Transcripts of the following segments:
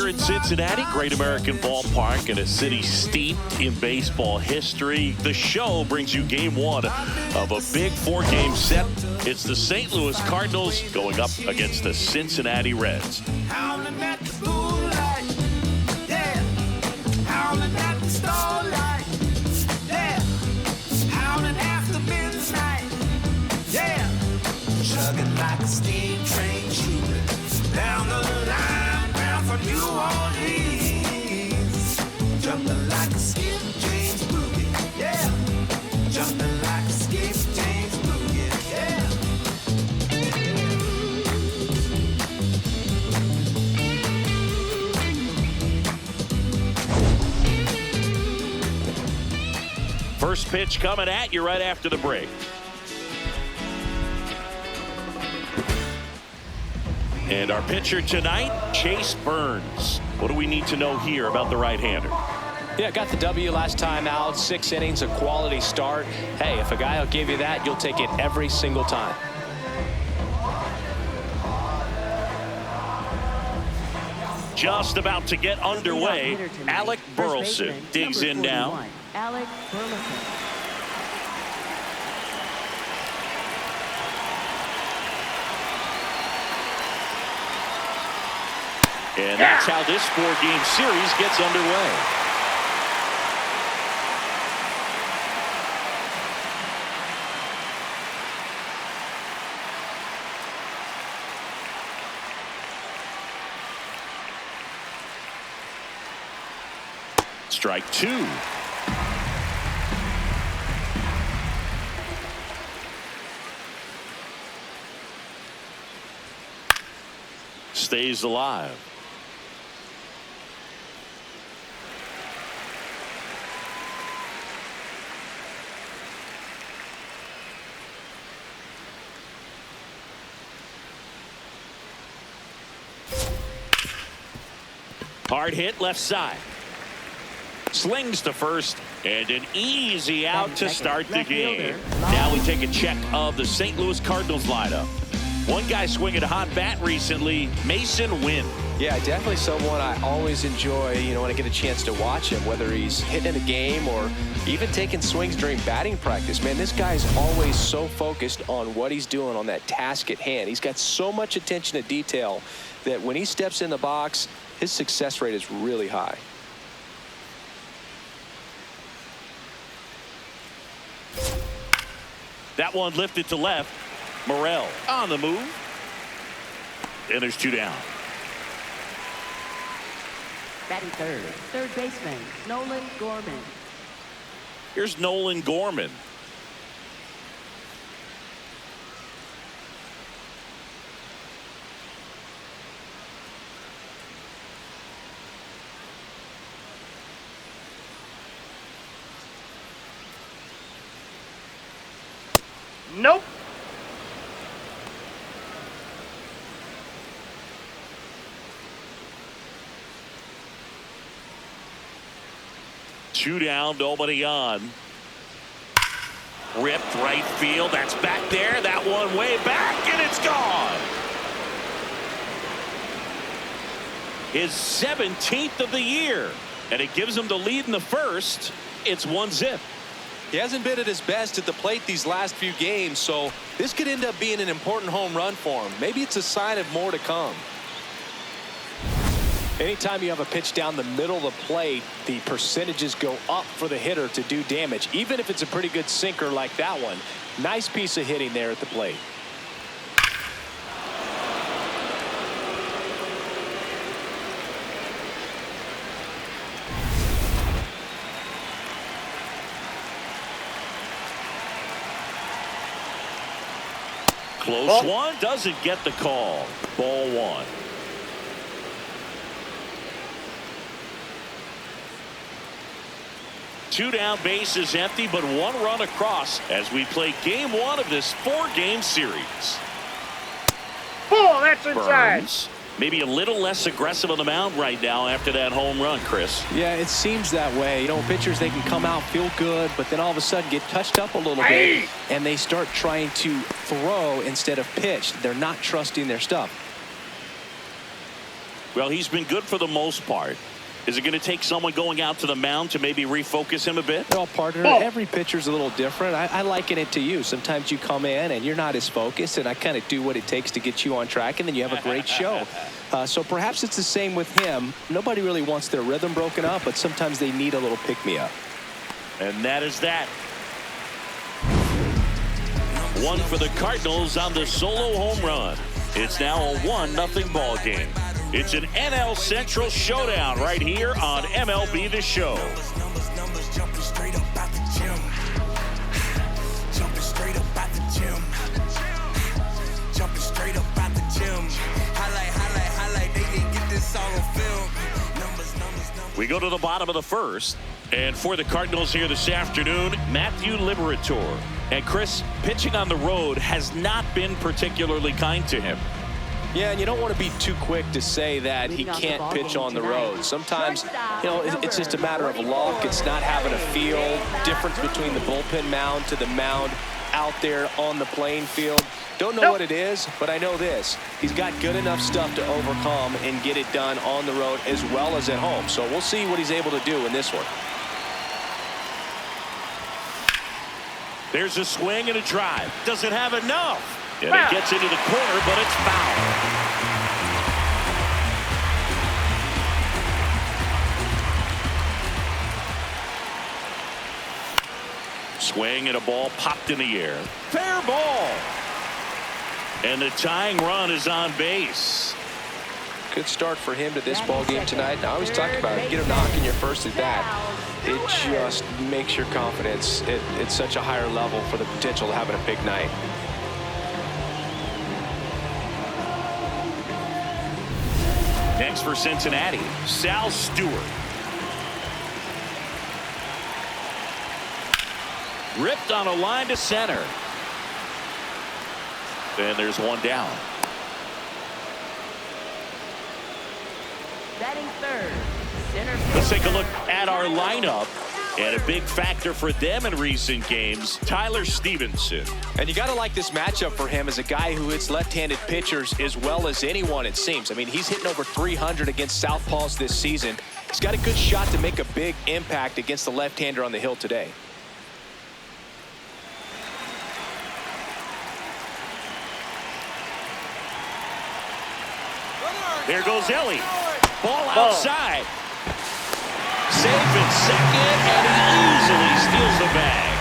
here in Cincinnati, great American ballpark in a city steeped in baseball history. The show brings you game one of a big four-game set. It's the St. Louis Cardinals going up against the Cincinnati Reds. Howling at the moonlight, yeah. Howling at the starlight, yeah. Howling after midnight, yeah. Chugging like a steam train, shooting down the line, bound for New Orleans. Jumping like a skip James boogie, yeah. Jumping like a skip James boogie, yeah. First pitch coming at you right after the break. And our pitcher tonight, Chase Burns. What do we need to know here about the right-hander? Yeah, got the W last time out. 6 innings, a quality start. Hey, if a guy will give you that, you'll take it every single time. Just about to get underway. Alec Burleson digs in now. Alec Burleson. And that's how this four-game series gets underway. Strike two. Stays alive. Hard hit left side. Slings to first, and an easy out to start the game. Now we take a check of the St. Louis Cardinals lineup. One guy swinging a hot bat recently, Masyn Winn. Yeah, definitely someone I always enjoy, when I get a chance to watch him, whether he's hitting in a game or even taking swings during batting practice. Man, this guy's always so focused on what he's doing on that task at hand. He's got so much attention to detail that when he steps in the box, his success rate is really high. That one lifted to left. Morel on the move. And there's two down. Batting third baseman, Nolan Gorman. Here's Nolan Gorman. Nope. Two down, nobody on. Ripped right field. That's back there. That one way back, and it's gone. His 17th of the year, and it gives him the lead in the first. It's 1-0. He hasn't been at his best at the plate these last few games, so this could end up being an important home run for him. Maybe it's a sign of more to come. Anytime you have a pitch down the middle of the plate, the percentages go up for the hitter to do damage, even if it's a pretty good sinker like that one. Nice piece of hitting there at the plate. Close one, doesn't get the call. Ball one. Two down, bases empty, but one run across as we play game one of this four-game series. Ball, that's inside. Burns, maybe a little less aggressive on the mound right now after that home run, Chris. Yeah, it seems that way. Pitchers, they can come out, feel good, but then all of a sudden get touched up a little bit, and they start trying to throw instead of pitch. They're not trusting their stuff. Well, he's been good for the most part. Is it going to take someone going out to the mound to maybe refocus him a bit? Well, partner, every pitcher's a little different. I liken it to you. Sometimes you come in and you're not as focused, and I kind of do what it takes to get you on track, and then you have a great show. So perhaps it's the same with him. Nobody really wants their rhythm broken up, but sometimes they need a little pick-me-up. And that is that. One for the Cardinals on the solo home run. It's now a 1-0 ball game. It's an NL Central showdown right here on MLB The Show. Numbers jumping straight up out the gym. Jumping straight up out the gym. Jumping straight up out the gym. Highlight. They didn't get this all on film. Numbers. We go to the bottom of the first. And for the Cardinals here this afternoon, Matthew Liberatore. And Chris, pitching on the road has not been particularly kind to him. Yeah, and you don't want to be too quick to say that he can't pitch on the road. Sometimes, you know, it's just a matter of luck. It's not having a feel. Difference between the bullpen mound to the mound out there on the playing field. Don't know what it is, but I know this. He's got good enough stuff to overcome and get it done on the road as well as at home. So we'll see what he's able to do in this one. There's a swing and a drive. Doesn't have enough. And it gets into the corner, but it's foul. Swing and a ball popped in the air. Fair ball. And the tying run is on base. Good start for him to this ball game tonight. I always talk about it. Get a knock in your first at bat. It just makes your confidence at such a higher level for the potential of having a big night. Next for Cincinnati, Sal Stewart. Ripped on a line to center. And there's one down. Batting third, center field. Let's take a look at our lineup. And a big factor for them in recent games, Tyler Stephenson. And you got to like this matchup for him as a guy who hits left-handed pitchers as well as anyone, it seems. I mean, he's hitting over 300 against southpaws this season. He's got a good shot to make a big impact against the left-hander on the hill today. There goes Elly. Ball outside. Safe at second, and he easily steals the bag.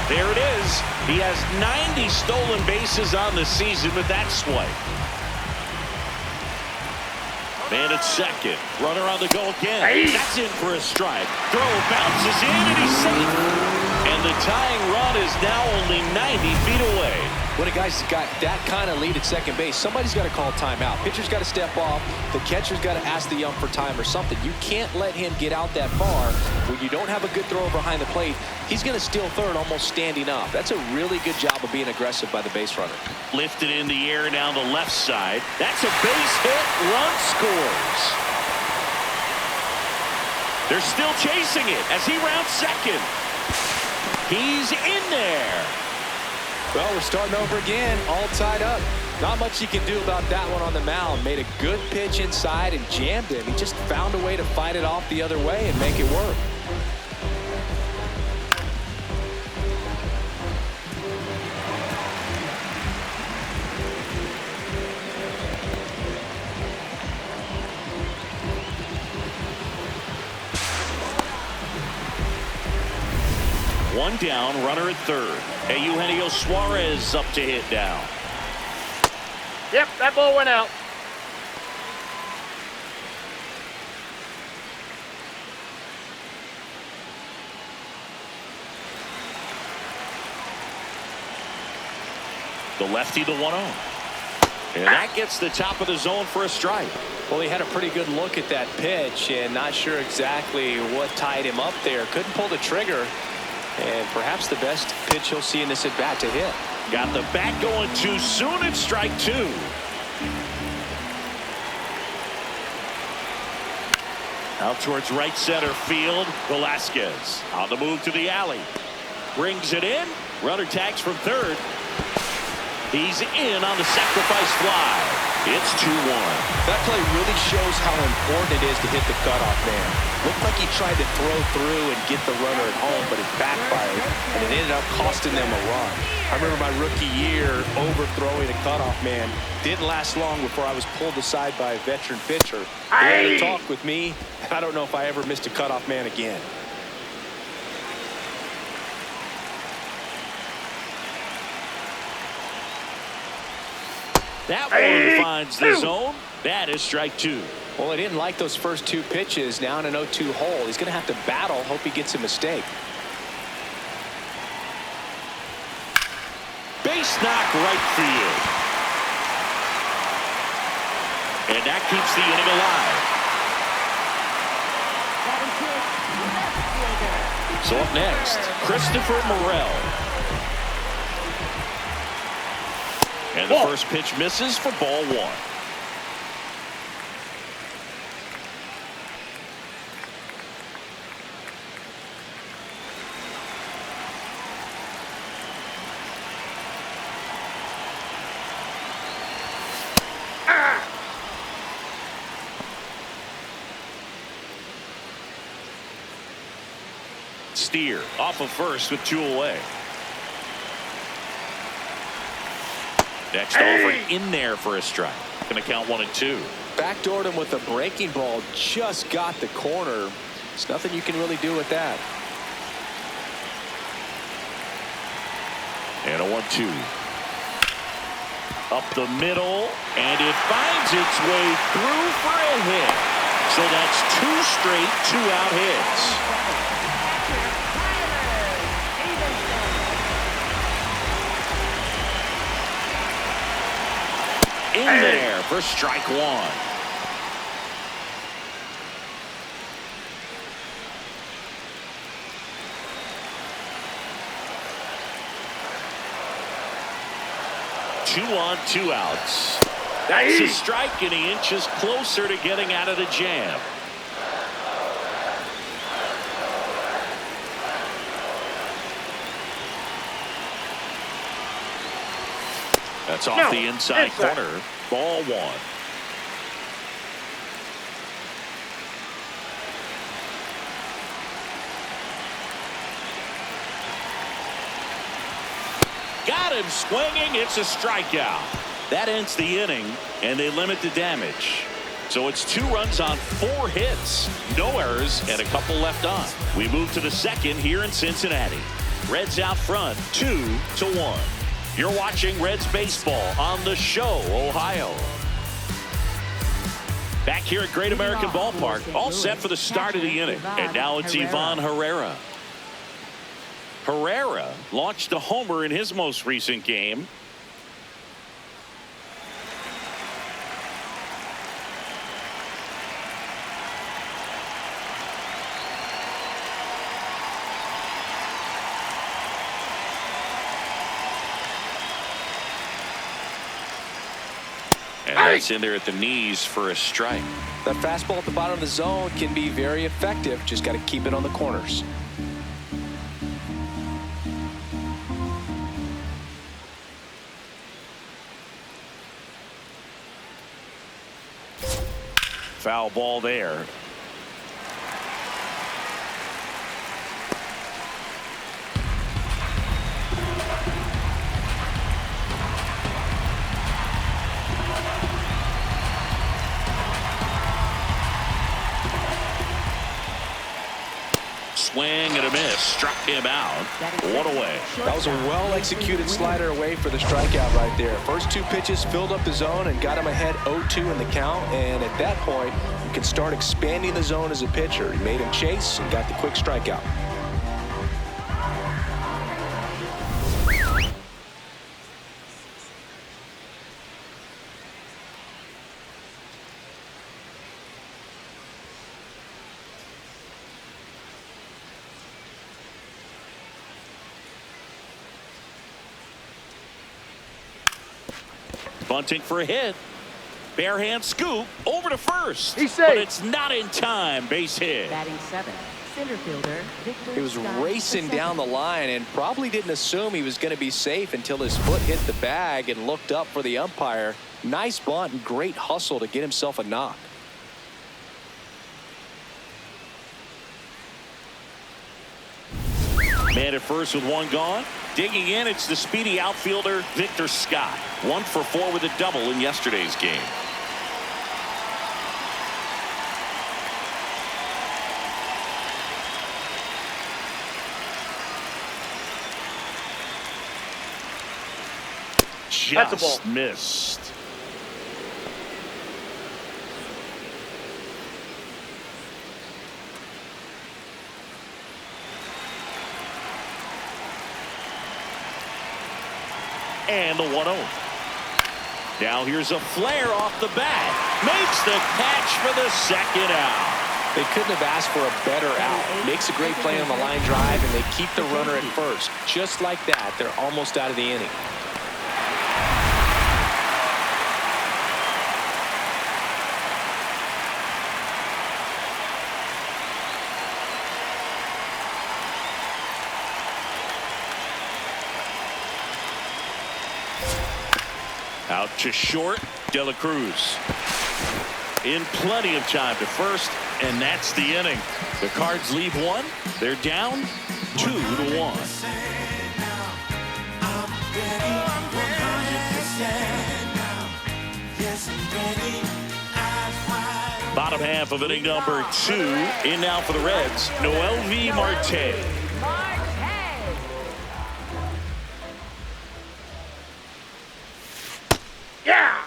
There it is. He has 90 stolen bases on the season with that swipe. Man at second. Runner on the go again. That's in for a strike. Throw bounces in, and he's safe. And the tying run is now only 90 feet away. When a guy's got that kind of lead at second base, somebody's got to call timeout. Pitcher's got to step off. The catcher's got to ask the ump for time or something. You can't let him get out that far. When you don't have a good throw behind the plate, he's going to steal third almost standing up. That's a really good job of being aggressive by the base runner. Lifted in the air down the left side. That's a base hit. Run scores. They're still chasing it as he rounds second. He's in there. Well, we're starting over again, all tied up. Not much you can do about that one on the mound. Made a good pitch inside and jammed him. He just found a way to fight it off the other way and make it work. One down, runner at third. Hey, Eugenio Suarez up to hit now. Yep, that ball went out. The lefty, the 1-0. And that gets the top of the zone for a strike. Well, he had a pretty good look at that pitch and not sure exactly what tied him up there. Couldn't pull the trigger. And perhaps the best pitch he'll see in this at-bat to hit. Got the bat going too soon. It's strike two. Out towards right center field. Velasquez on the move to the alley. Brings it in. Runner tags from third. He's in on the sacrifice fly. It's 2-1. That play really shows how important it is to hit the cutoff man. Looked like he tried to throw through and get the runner at home, but it backfired, and it ended up costing them a run. I remember my rookie year overthrowing a cutoff man. Didn't last long before I was pulled aside by a veteran pitcher. He had a talk with me, and I don't know if I ever missed a cutoff man again. That one finds the zone. That is strike 2. Well, he didn't like those first 2 pitches. Now in an 0-2 hole. He's going to have to battle. Hope he gets a mistake. Base knock right field. And that keeps the inning alive. So up next, Christopher Morel. And the first pitch misses for ball 1. Steer off of first with 2 away. Next offering in there for a strike. Going to count 1-2. Backdoored him with a breaking ball. Just got the corner. There's nothing you can really do with that. And a 1-2. Up the middle. And it finds its way through for a hit. So that's 2 straight 2-out hits. In there for strike 1. Two on, 2 outs. That's a strike, and he inches closer to getting out of the jam. That's off the inside corner. Ball 1. Got him swinging. It's a strikeout. That ends the inning, and they limit the damage. So it's 2 runs on 4 hits. No errors and a couple left on. We move to the second here in Cincinnati. Reds out front 2-1. You're watching Reds baseball on the Show, Ohio. Back here at Great American Ballpark, all set for the start of the inning. And now it's Ivan Herrera. Herrera launched a homer in his most recent game. And that's in there at the knees for a strike. That fastball at the bottom of the zone can be very effective. Just got to keep it on the corners. Foul ball there. Swing and a miss. Struck him out. 1 away. That was a well-executed slider away for the strikeout right there. First 2 pitches filled up the zone and got him ahead 0-2 in the count. And at that point, you can start expanding the zone as a pitcher. He made him chase and got the quick strikeout. Bunting for a hit. Bare hand scoop over to first. He's safe. But it's not in time. Base hit. Batting 7, center fielder, Victor He was Scott, racing the down the second. line and probably didn't assume he was going to be safe until his foot hit the bag and looked up for the umpire. Nice bunt and great hustle to get himself a knock. Man at first with one gone. Digging in, it's the speedy outfielder Victor Scott. 1 for 4 with a double in yesterday's game. That's a ball. Just missed. And the 1-0. Now here's a flare off the bat. Makes the catch for the second out. They couldn't have asked for a better out. Makes a great play on the line drive, and they keep the runner at first. Just like that, they're almost out of the inning. Out to short, De La Cruz. In plenty of time to first, and that's the inning. The Cards leave one. They're down 2-1. Bottom half of inning number 2. In now for the Reds, Noelvi Marte. Yeah!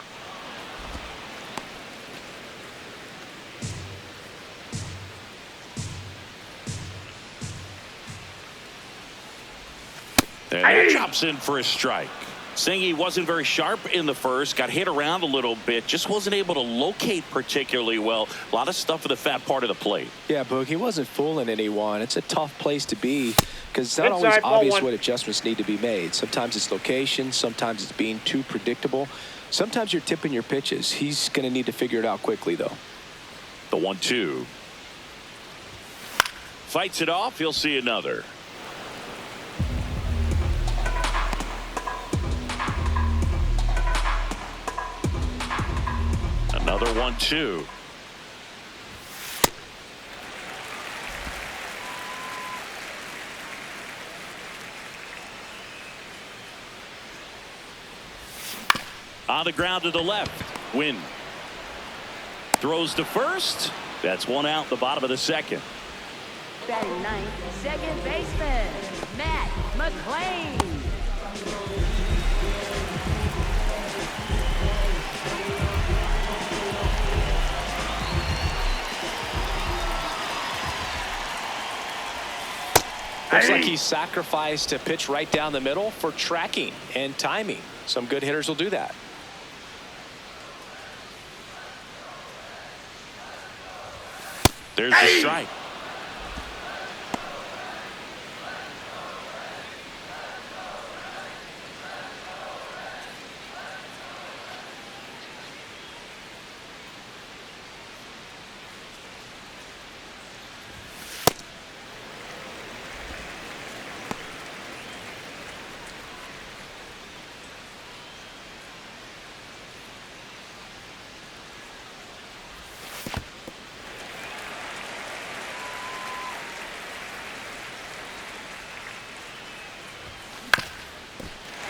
And that drops in for a strike. Singy wasn't very sharp in the first, got hit around a little bit, just wasn't able to locate particularly well. A lot of stuff at the fat part of the plate. Yeah, Boog, he wasn't fooling anyone. It's a tough place to be because it's not Inside, always ball obvious one. what adjustments need to be made. Sometimes it's location, sometimes it's being too predictable. Sometimes you're tipping your pitches. He's going to need to figure it out quickly, though. The 1-2. Fights it off. He'll see another. Another 1-2. On the ground to the left. Winn throws to first. That's one out, the bottom of the second. Batting ninth, second baseman, Matt McLain. Looks like he sacrificed a pitch right down the middle for tracking and timing. Some good hitters will do that. There's the strike.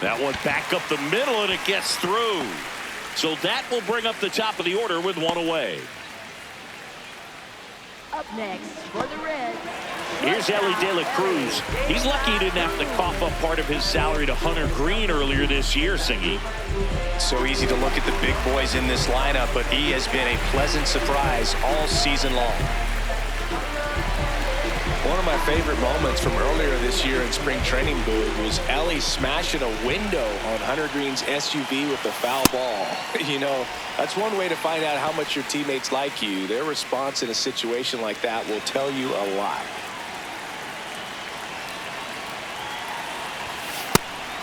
That one back up the middle, and it gets through. So that will bring up the top of the order with one away. Up next for the Reds. Here's Elly De La Cruz. He's lucky he didn't have to cough up part of his salary to Hunter Green earlier this year, Singy. So easy to look at the big boys in this lineup, but he has been a pleasant surprise all season long. One of my favorite moments from earlier this year in spring training, Boog, was Elly smashing a window on Hunter Green's SUV with the foul ball. You know, that's one way to find out how much your teammates like you. Their response in a situation like that will tell you a lot.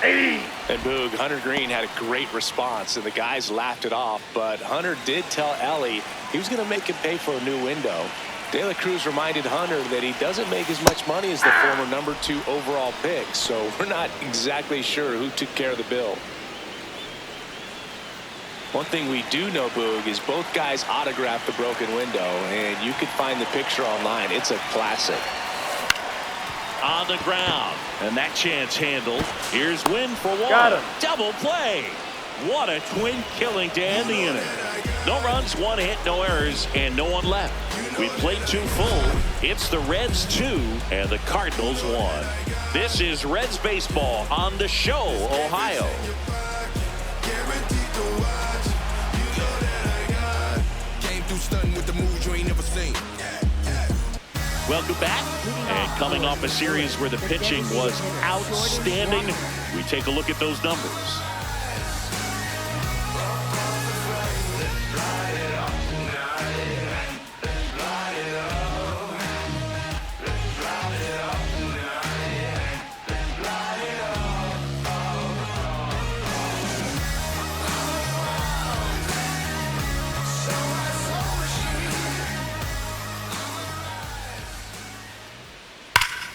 And Boog, Hunter Green had a great response, and the guys laughed it off. But Hunter did tell Elly he was going to make him pay for a new window. De La Cruz reminded Hunter that he doesn't make as much money as the former #2 overall pick, so we're not exactly sure who took care of the bill. One thing we do know, Boog, is both guys autographed the broken window, and you could find the picture online. It's a classic. On the ground, and that chance handled. Here's Winn for one. Got him. Double play. What a twin killing to end the inning. No runs, 1 hit, no errors, and no one left. We played 2 full. It's the Reds 2 and the Cardinals 1. This is Reds baseball on the show, Ohio. Welcome back. And coming off a series where the pitching was outstanding, we take a look at those numbers.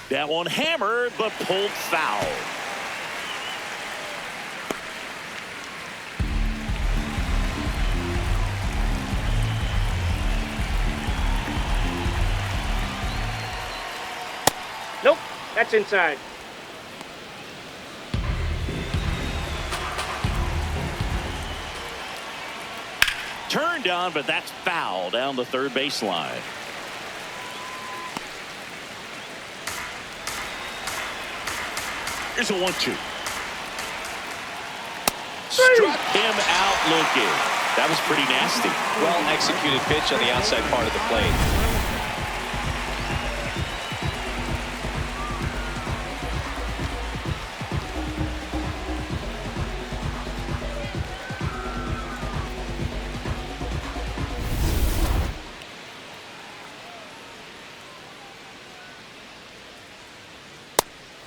That one hammered, but pulled foul. Nope, that's inside. Turned on, but that's foul down the third baseline. Here's a 1-2. Struck him out looking. That was pretty nasty. Well executed pitch on the outside part of the plate.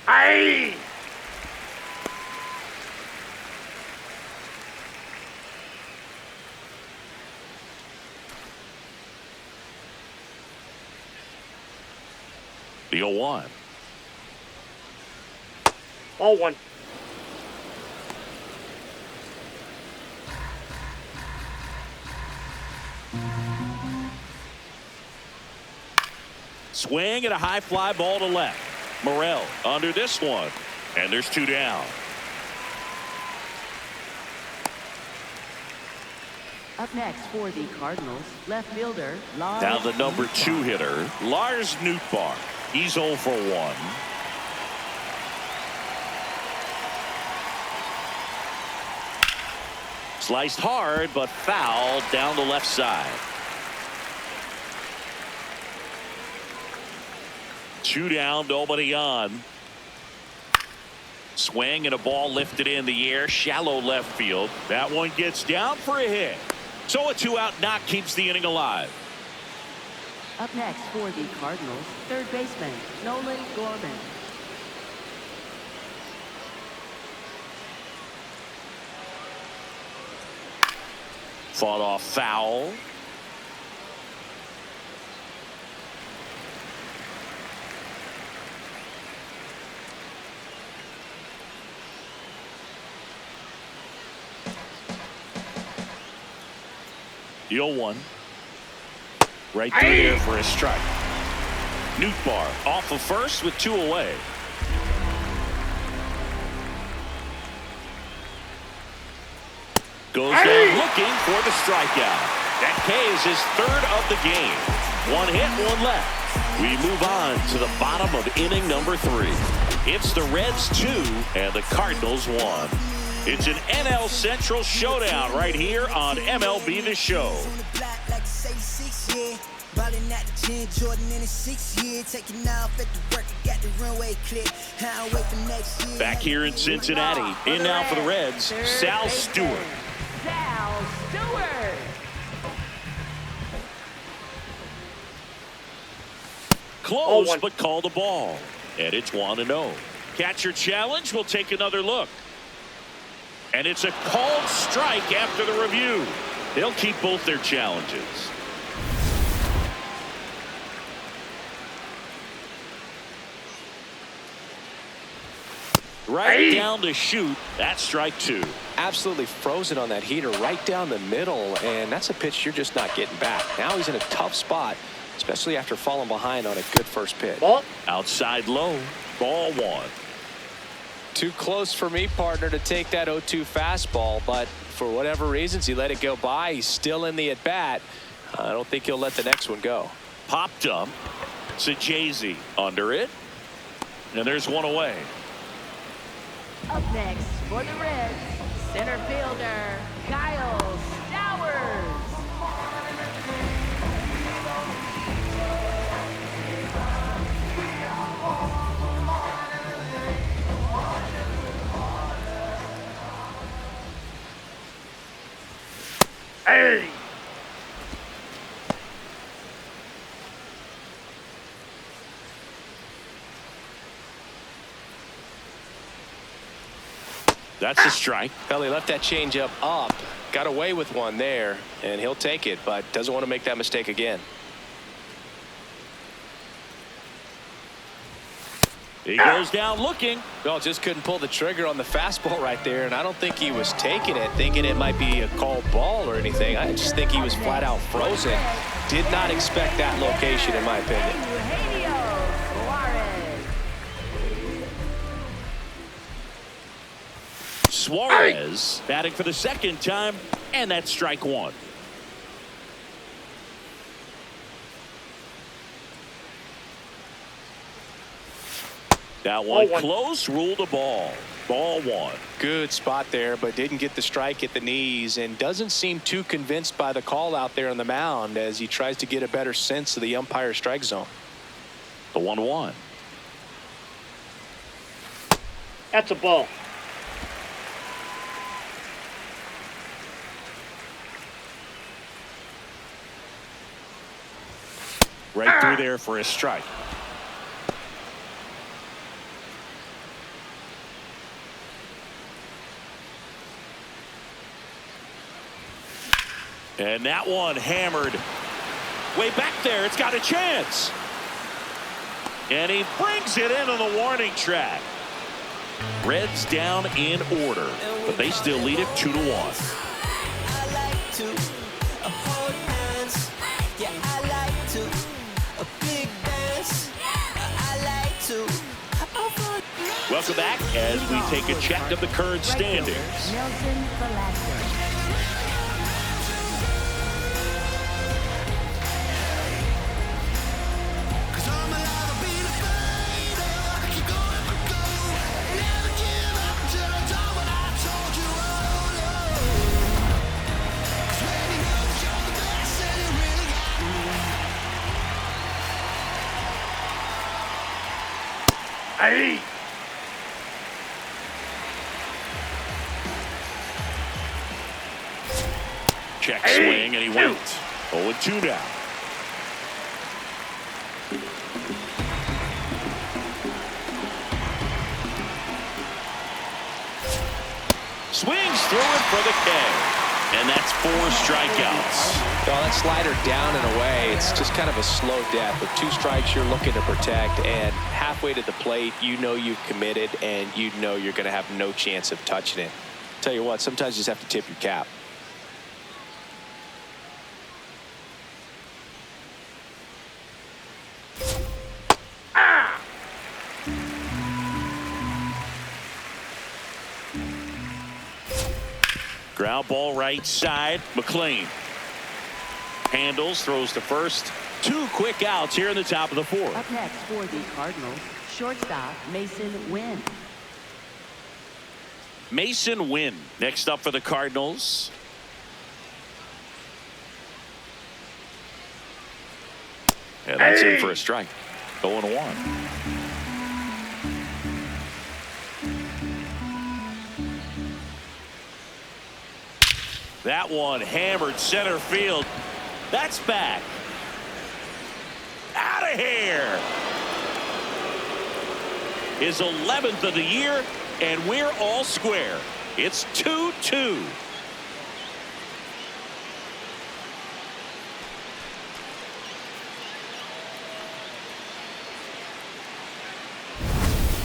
Aye. The 0-1. All 1. Swing and a high fly ball to left. Morel under this one, and there's 2 down. Up next for the Cardinals, left fielder Lars. Now the #2 hitter, Lars Nootbar. He's 0 for 1. Sliced hard, but fouled down the left side. 2 down, nobody on. Swing and a ball lifted in the air, shallow left field. That one gets down for a hit. So a 2-out knock keeps the inning alive. Up next for the Cardinals, third baseman Nolan Gorman. Fought off foul. The 0-1. Right through there for a strike. Nootbar off of first with 2 away. Goes down looking for the strikeout. That K is his 3rd of the game. 1 hit, 1 left. We move on to the bottom of inning #3. It's the Reds 2 and the Cardinals 1. It's an NL Central showdown right here on MLB The Show. Back here in Cincinnati, in now for the Reds, Sal Stewart. Sal Stewart. Close, but called the ball. And it's 1-0. Catcher challenge. We'll take another look. And it's a called strike after the review. They'll keep both their challenges. Right down to shoot. That's strike 2. Absolutely frozen on that heater right down the middle, and that's a pitch you're just not getting back. Now he's in a tough spot, especially after falling behind on a good first pitch. Ball. Outside low. Ball 1. Too close for me, partner, to take that 0-2 fastball, but for whatever reasons he let it go by. He's still in the at-bat. I don't think he'll let the next one go. Popped up. Saggese under it. And there's one away. Up next for the Reds, center fielder, Kyle Stowers. Hey. That's a strike. Well, he left that changeup up, got away with one there, and he'll take it, but doesn't want to make that mistake again. He goes down looking. Well, just couldn't pull the trigger on the fastball right there, and I don't think he was taking it, thinking it might be a called ball or anything. I just think he was flat out frozen. Did not expect that location, in my opinion. Eugenio Suarez. Suarez batting for the second time, and that's strike 1. That one close, ruled a ball. Ball 1. Good spot there, but didn't get the strike at the knees, and doesn't seem too convinced by the call out there on the mound as he tries to get a better sense of the umpire strike zone. The 1-1. That's a ball. Right through there for a strike. And that one hammered way back there. It's got a chance. And he brings it in on the warning track. Reds down in order, but they still lead it 2-1. Welcome back as we take a check of the current standings. Nelson Velasquez. Hey. Check swing, and he went. 0-2 now. Swings through it for the K. And that's 4 strikeouts. Well, that slider down and away, it's just kind of a slow death. With 2 strikes you're looking to protect, and halfway to the plate, you know you've committed, and you know you're going to have no chance of touching it. Tell you what, sometimes you just have to tip your cap. Ground ball right side. McLain handles, throws to first. 2 quick outs here in the top of the 4th. Up next for the Cardinals, shortstop Masyn Winn. Masyn Winn next up for the Cardinals. And that's in for a strike. 0-1. That one hammered center field. That's back. Out of here. His 11th of the year, and we're all square. It's 2-2.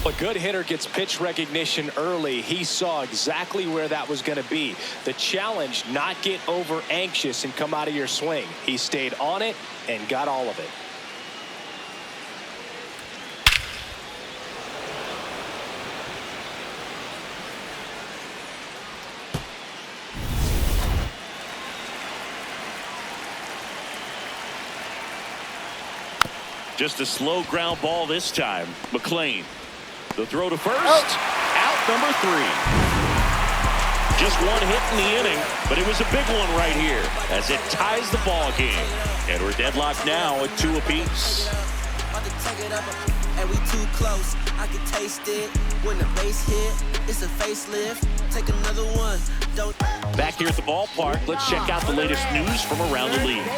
A good hitter gets pitch recognition early. He saw exactly where that was going to be. The challenge, not get over anxious and come out of your swing. He stayed on it and got all of it. Just a slow ground ball this time. McLain. The throw to first. Out number 3. Just one hit in the inning, but it was a big one right here as it ties the ball game. And we're deadlocked now at 2 apiece. And we too close. I can taste it when the base hit. It's a facelift. Take another one. Don't. Back here at the ballpark, let's check out the latest news from around the league.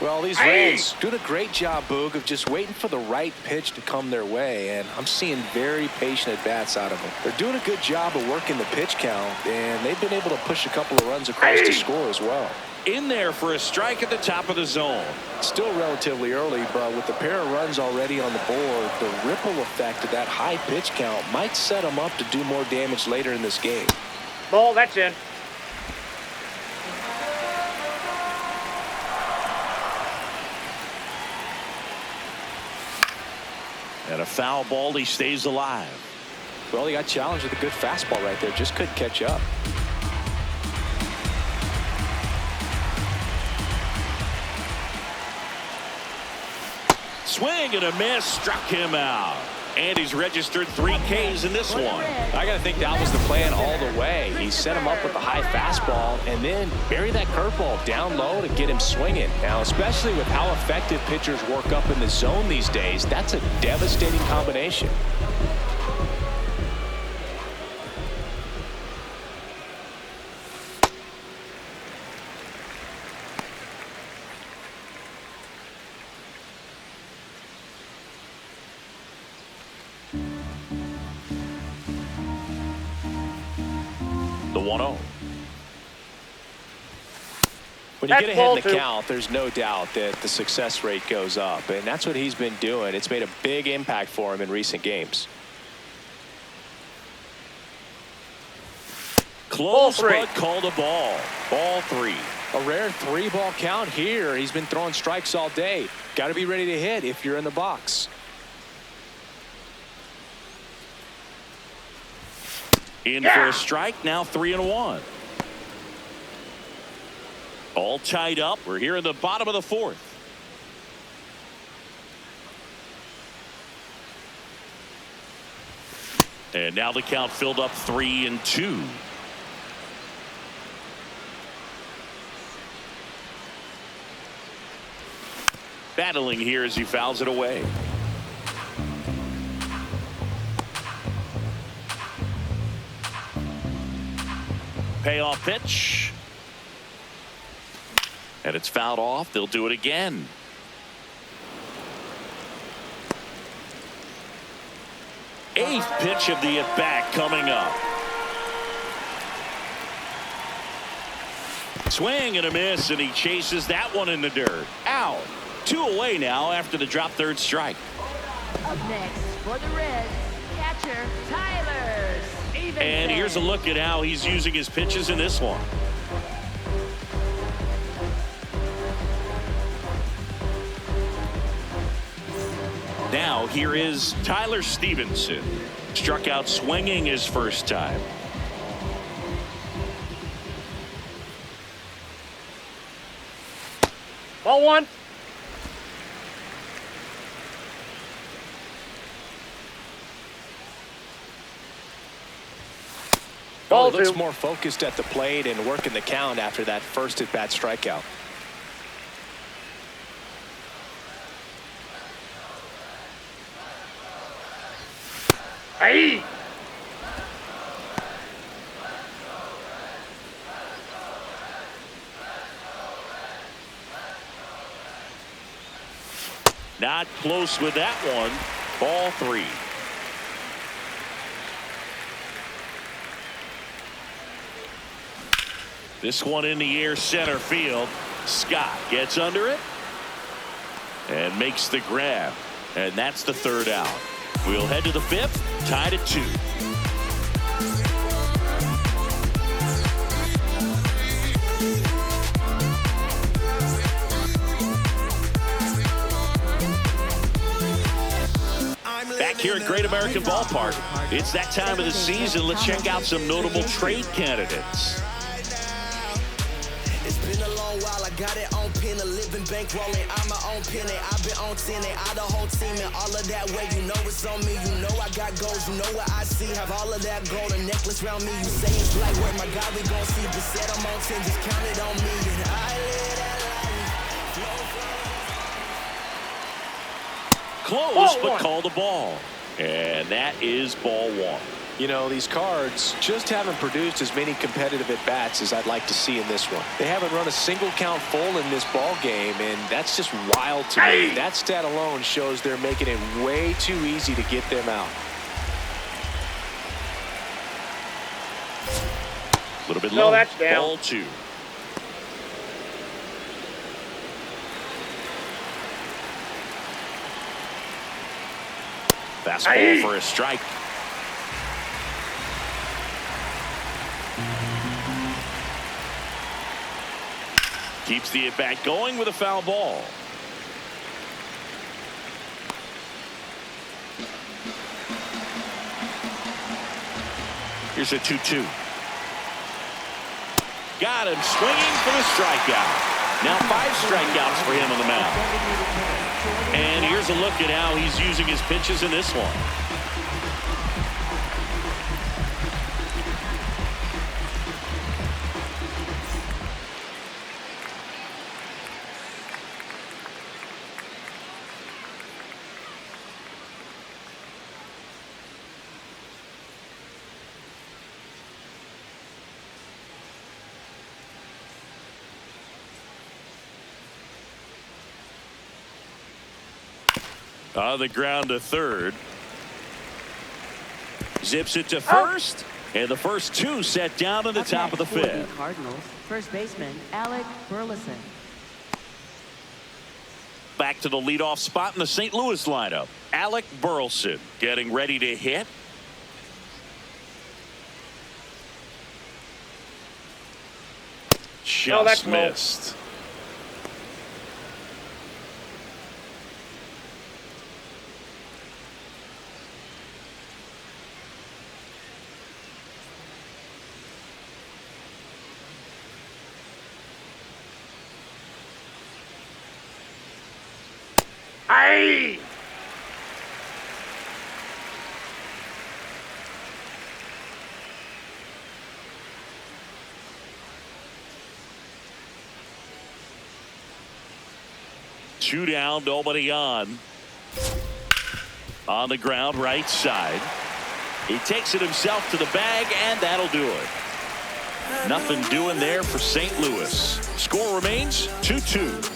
Well, these Reds doing a great job, Boog, of just waiting for the right pitch to come their way, and I'm seeing very patient at-bats out of them. They're doing a good job of working the pitch count, and they've been able to push a couple of runs across to score as well. In there for a strike at the top of the zone. Still relatively early, but with the pair of runs already on the board, the ripple effect of that high pitch count might set them up to do more damage later in this game. Ball, that's in. And a foul ball, he stays alive. Well, he got challenged with a good fastball right there. Just couldn't catch up. Swing and a miss, struck him out. And he's registered 3 Ks in this one. I got to think that was the plan all the way. He set him up with a high fastball and then bury that curveball down low to get him swinging. Now, especially with how effective pitchers work up in the zone these days, that's a devastating combination. The 1-0. When you get ahead in the count, there's no doubt that the success rate goes up, and that's what he's been doing. It's made a big impact for him in recent games. Close, but called a ball. Ball 3. A rare 3-ball count here. He's been throwing strikes all day. Got to be ready to hit if you're in the box. In for a strike, now 3-1. All tied up. We're here in the bottom of the 4th. And now the count filled up 3-2. Battling here as he fouls it away. Payoff pitch. And it's fouled off. They'll do it again. Eighth pitch of the at-bat coming up. Swing and a miss, and he chases that one in the dirt. Out. 2 away now after the drop third strike. Up next for the Reds, catcher Tyler Stephenson. And here's a look at how he's using his pitches in this one. Now here is Tyler Stephenson. Struck out swinging his first time. Ball 1. Well, he looks more focused at the plate and working the count after that first at-bat strikeout. Hey! got close with that one. Ball 3. This one in the air, center field. Scott gets under it and makes the grab. And that's the 3rd out. We'll head to the 5th, tied at 2. Back here at Great American Ballpark, it's that time of the season. Let's check out some notable trade candidates. It's been a long while. I got it on pin, a living bankrolling. I'm my own penny. I've been on 10 and I the whole team and all of that way. You know it's on me. You know I got goals. You know what I see. Have all of that gold, a necklace around me. You say it's like work, my God, we gon' see. Just said I'm on 10, just count it on me. And I live that life. Close, but called the ball. And that is ball 1. You know, these Cards just haven't produced as many competitive at-bats as I'd like to see in this one. They haven't run a single count full in this ball game, and that's just wild to me. That stat alone shows they're making it way too easy to get them out. A little bit low. That's down. Ball 2. Fastball for a strike. Keeps the at-bat going with a foul ball. Here's a 2-2. Got him swinging for the strikeout. Now 5 strikeouts for him on the mound. And here's a look at how he's using his pitches in this one. On the ground to 3rd. Zips it to 1st. And the first 2 set down at the top of the 5th. Cardinals, first baseman Alec Burleson. Back to the leadoff spot in the St. Louis lineup. Alec Burleson getting ready to hit. Just missed. Hey! Two down, nobody on. On the ground, right side. He takes it himself to the bag, and that'll do it. Nothing doing there for St. Louis. Score remains 2-2.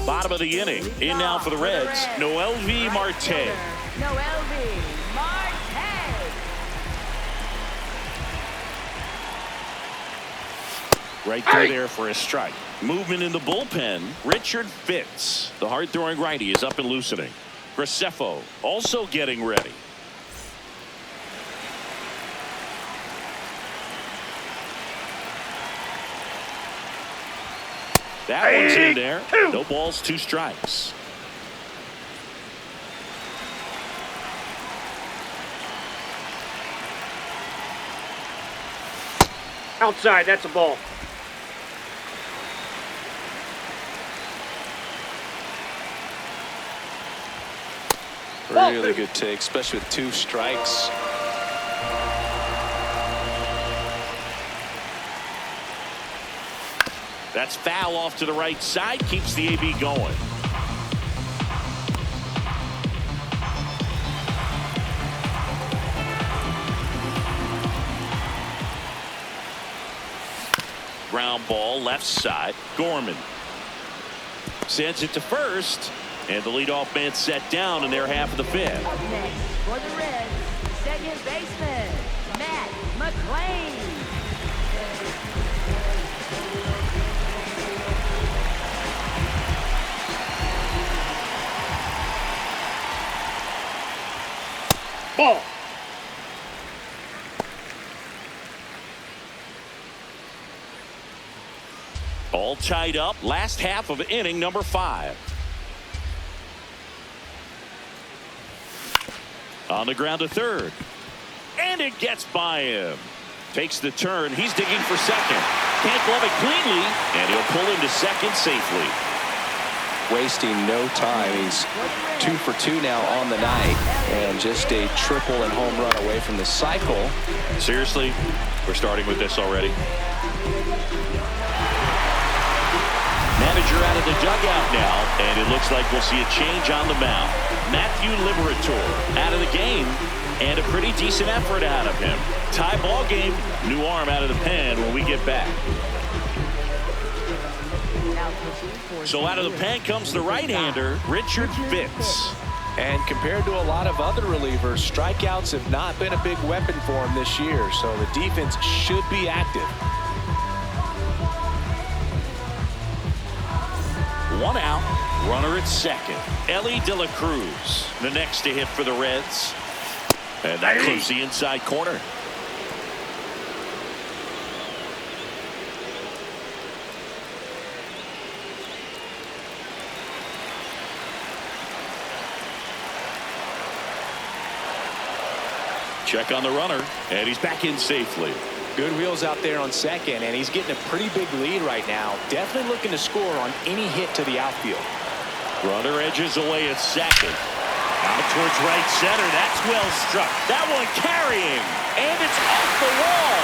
Bottom of the inning. In now for the Reds, Noelvi Marte. Noelvi Marte. Right through there for a strike. Movement in the bullpen. Richard Fitz, the hard-throwing righty, is up and loosening. Graceffo also getting ready. That one's in there. No balls, 2 strikes. Outside, that's a ball. Really good take, especially with 2 strikes. That's foul off to the right side. Keeps the AB going. ground ball left side. Gorman sends it to first, and the leadoff man set down in their half of the fifth. Up next for the Reds, second baseman, Matt McLain. Ball. All tied up. Last half of inning number 5. On the ground to third. And it gets by him. Takes the turn. He's digging for second. Can't glove it cleanly. And he'll pull into second safely. Wasting no time. He's 2 for 2 now on the night, and just a triple and home run away from the cycle. Seriously, we're starting with this already. Manager out of the dugout now, and it looks like we'll see a change on the mound. Matthew Liberatore out of the game, and a pretty decent effort out of him. Tie ball game, new arm out of the pen when we get back. So out of the pen comes the right-hander, Richard Fitz. And compared to a lot of other relievers, strikeouts have not been a big weapon for him this year, so the defense should be active. 1 out, runner at second. Elly De La Cruz, the next to hit for the Reds. And that clips the inside corner. Check on the runner, and he's back in safely. Good wheels out there on second, and he's getting a pretty big lead right now. Definitely looking to score on any hit to the outfield. Runner edges away at second. Out towards right center. That's well struck. That one carrying, and it's off the wall.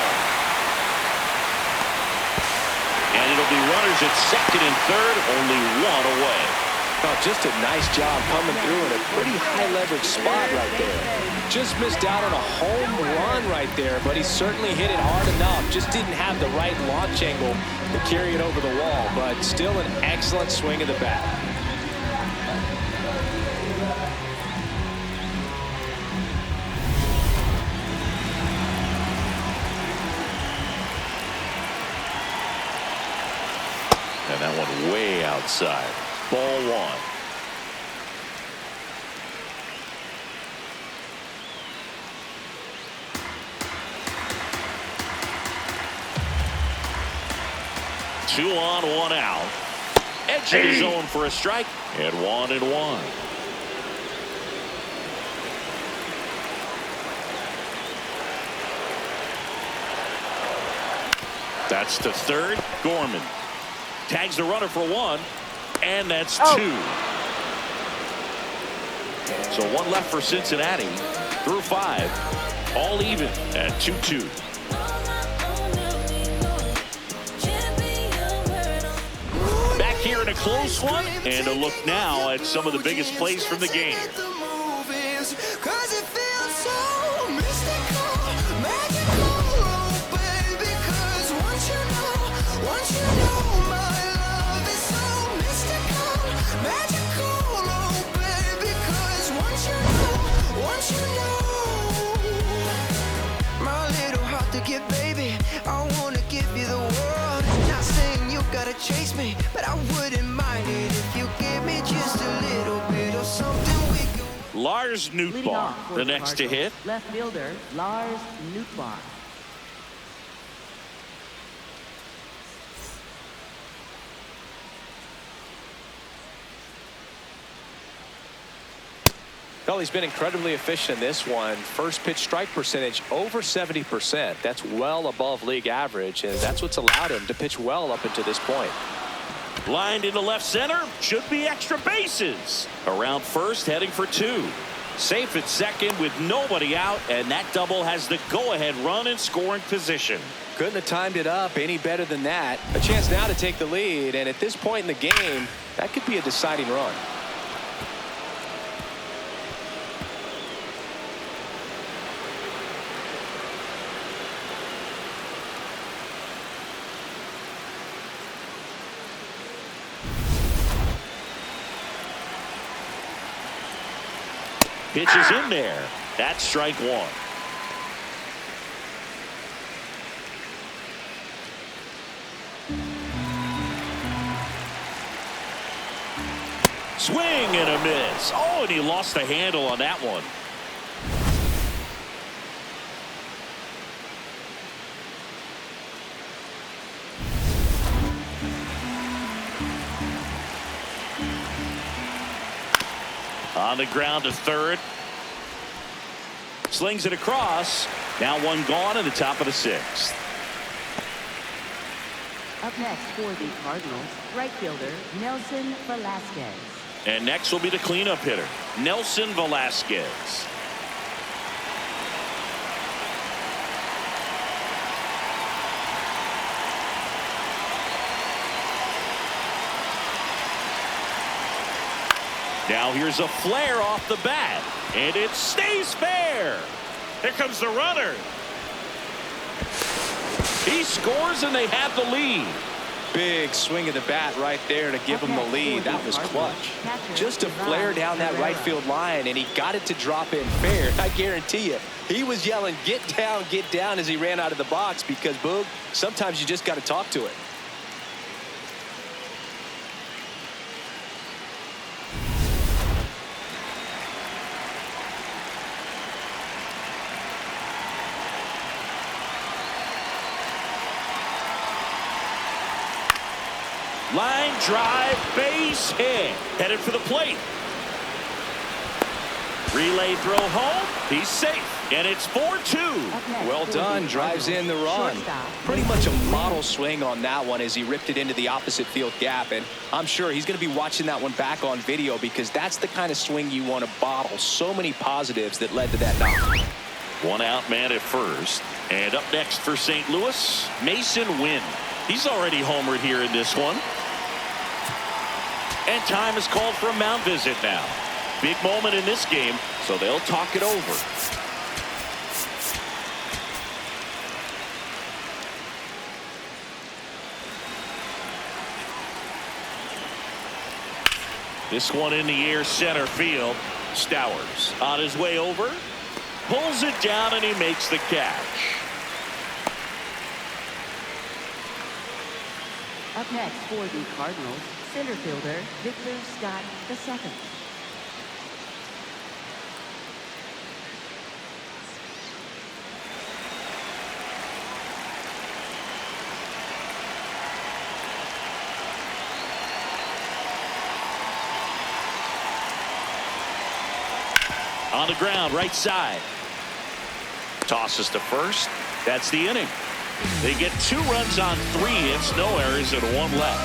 And it'll be runners at second and third, only 1 away. Oh, just a nice job coming through in a pretty high leverage spot right there. Just missed out on a home run right there, but he certainly hit it hard enough. Just didn't have the right launch angle to carry it over the wall, but still an excellent swing of the bat. And that one way outside. Ball 1. Two on, 1 out. Edge of the zone for a strike, and 1-1. That's to third. Gorman tags the runner for 1, and that's 2. So 1 left for Cincinnati through 5, all even at 2-2. Here in a close one, and a look now at some of the biggest plays from the game. My little heart to get, baby, I wanna give you the world. Not saying you gotta chase me, but I wouldn't mind it if you give me just a little bit of something we can. Lars Nootbar, the next to hit. Left fielder, Lars Nootbar. Well, he's been incredibly efficient in this one. First pitch strike percentage over 70%. That's well above league average, and that's what's allowed him to pitch well up until this point. Lined into left center, should be extra bases. Around first, heading for 2. Safe at second with nobody out, and that double has the go-ahead run in scoring position. Couldn't have timed it up any better than that. A chance now to take the lead, and at this point in the game, that could be a deciding run. Pitch is in there. That's strike one. Swing and a miss. Oh, and he lost the handle on that one. On the ground to third. Slings it across. Now one gone in the top of the sixth. Up next for the Cardinals, right fielder Nelson Velasquez. And next will be the cleanup hitter, Nelson Velasquez. Now here's a flare off the bat, and it stays fair. Here comes the runner. He scores, and they have the lead. Big swing of the bat right there to give him the lead. That was clutch. Just a flare down that right field line, and he got it to drop in fair. I guarantee you, he was yelling, get down, as he ran out of the box, because, Boog, sometimes you just got to talk to it. Line drive, base hit. Headed for the plate. Relay throw home. He's safe. And it's 4-2. Well done. Drives in the run. Pretty much a model swing on that one as he ripped it into the opposite field gap. And I'm sure he's going to be watching that one back on video, because that's the kind of swing you want to bottle. So many positives that led to that knock. One out man at first. And up next for St. Louis, Masyn Winn. He's already homered here in this one. And time is called for a mound visit now. Big moment in this game, so they'll talk it over. This one in the air, center field. Stowers on his way over. Pulls it down, and he makes the catch. Up next for the Cardinals, center fielder Victor Scott II. On the ground, right side. Tosses to first. That's the inning. They get 2 runs on 3 hits, no errors, and 1 left.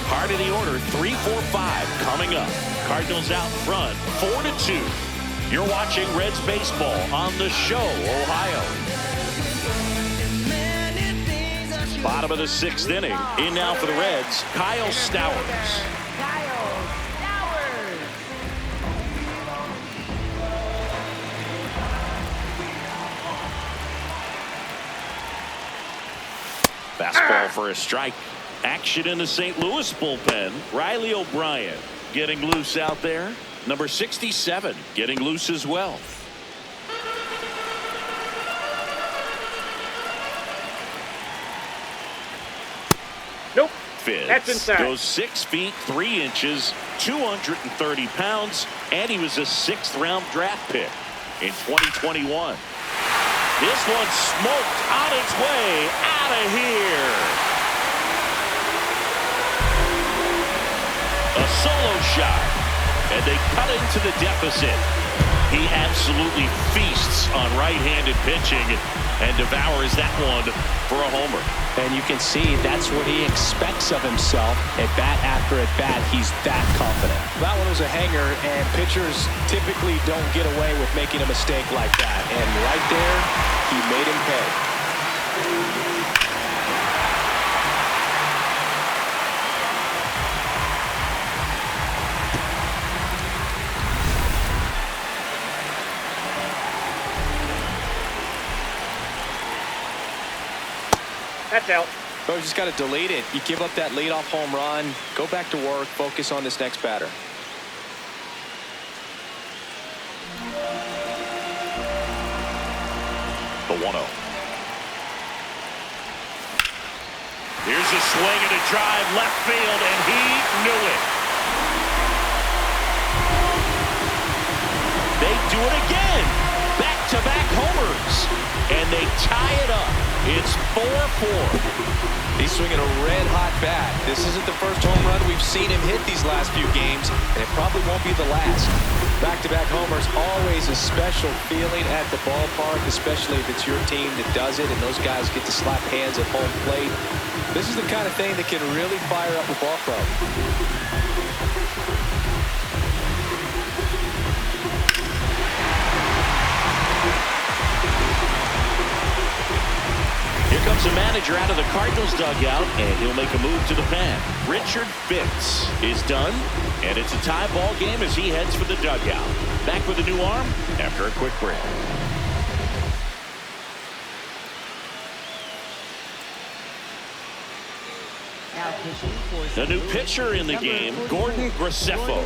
Heart of the order, 3-4-5 coming up. Cardinals out front, 4-2. You're watching Reds baseball on the show, Ohio. Bottom of the 6th inning. In now for the Reds, Kyle Stowers. Fastball for a strike. Action in the St. Louis bullpen. Riley O'Brien getting loose out there. Number 67 getting loose as well. Nope. Fitz That's inside. goes 6 feet 3 inches, 230 pounds, and he was a 6th round draft pick in 2021. This one smoked on its way out of here. A solo shot, and they cut into the deficit. He absolutely feasts on right-handed pitching and devours that one for a homer. And you can see that's what he expects of himself at bat after at bat. He's that confident. That one was a hanger, and pitchers typically don't get away with making a mistake like that. And right there, he made him pay. That's out. But we just got to delete it. You give up that leadoff home run, go back to work, focus on this next batter. 1-0. Here's a swing and a drive left field, and he knew it. They do it again. Back-to-back homers, and they tie it up. It's 4-4. He's swinging a red-hot bat. This isn't the first home run we've seen him hit these last few games, and it probably won't be the last. Back-to-back homers, always a special feeling at the ballpark, especially if it's your team that does it, and those guys get to slap hands at home plate. This is the kind of thing that can really fire up a ball club. Here comes the manager out of the Cardinals dugout, and he'll make a move to the pen. Richard Fitz is done, and it's a tie ball game as he heads for the dugout. Back with a new arm after a quick break. The new pitcher in the game, Gordon Graceffo.